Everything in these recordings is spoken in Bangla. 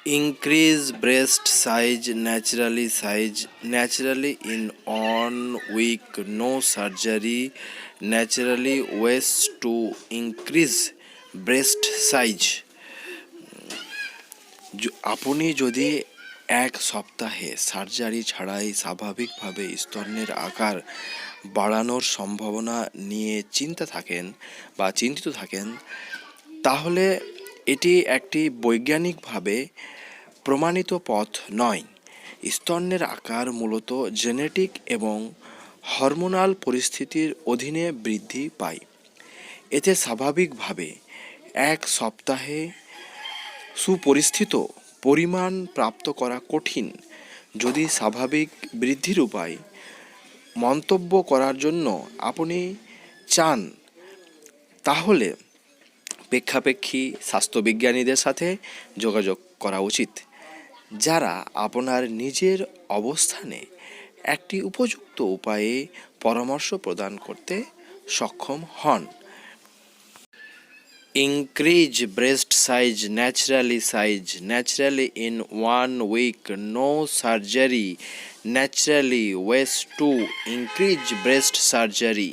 Increase breast size naturally in 1 week, no surgery, naturally ways to increase breast size. আপনি যদি এক সপ্তাহে সার্জারি ছাড়াই স্বাভাবিকভাবে স্তনের আকার বাড়ানোর সম্ভাবনা নিয়ে চিন্তিত থাকেন তাহলে এটি একটি বৈজ্ঞানিকভাবে প্রমাণিত পথ নয়। স্তনের আকার মূলত জেনেটিক এবং হরমোনাল পরিস্থিতির অধীনে বৃদ্ধি পায়। এতে স্বাভাবিকভাবে এক সপ্তাহে সুপরিস্থিত পরিমাণ প্রাপ্ত করা কঠিন। যদি স্বাভাবিক বৃদ্ধির উপায় মন্তব্য করার জন্য আপনি চান তাহলে প্রেক্ষাপেক্ষী স্বাস্থ্যবিজ্ঞানীদের সাথে যোগাযোগ করা উচিত, যারা আপনার নিজের অবস্থানে একটি উপযুক্ত উপায়ে পরামর্শ প্রদান করতে সক্ষম হন। Increase breast size naturally in 1 week, no surgery, naturally ways to increase breast surgery.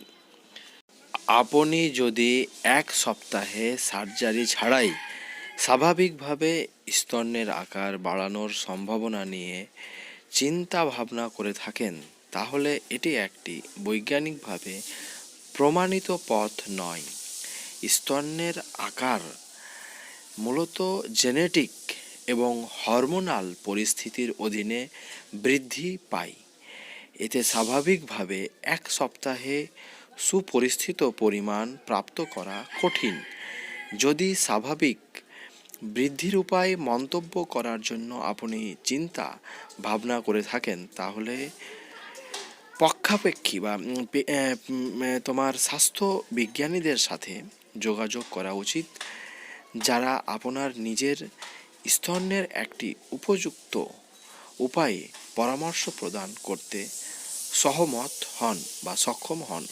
আপনি যদি এক সপ্তাহে সার্জারি ছাড়াই স্বাভাবিকভাবে স্তনের আকার বাড়ানোর সম্ভাবনা নিয়ে চিন্তা ভাবনা করে থাকেন তাহলে এটি একটি বৈজ্ঞানিকভাবে প্রমাণিত পথ নয়। স্তনের আকার মূলত জেনেটিক এবং হরমোনাল পরিস্থিতির অধীনে বৃদ্ধি পায়। এতে স্বাভাবিকভাবে এক সপ্তাহে সুপরিস্থিত পরিমাণ প্রাপ্ত করা কঠিন। যদি স্বাভাবিক বৃদ্ধির উপায় মন্তব্য করার জন্য আপনি চিন্তা ভাবনা করে থাকেন তাহলে পক্ষাপেক্ষী বা তোমার স্বাস্থ্য বিজ্ঞানীদের সাথে যোগাযোগ করা উচিত, যারা আপনার নিজের স্তনের একটি উপযুক্ত উপায়ে পরামর্শ প্রদান করতে সহমত হন বা সক্ষম হন।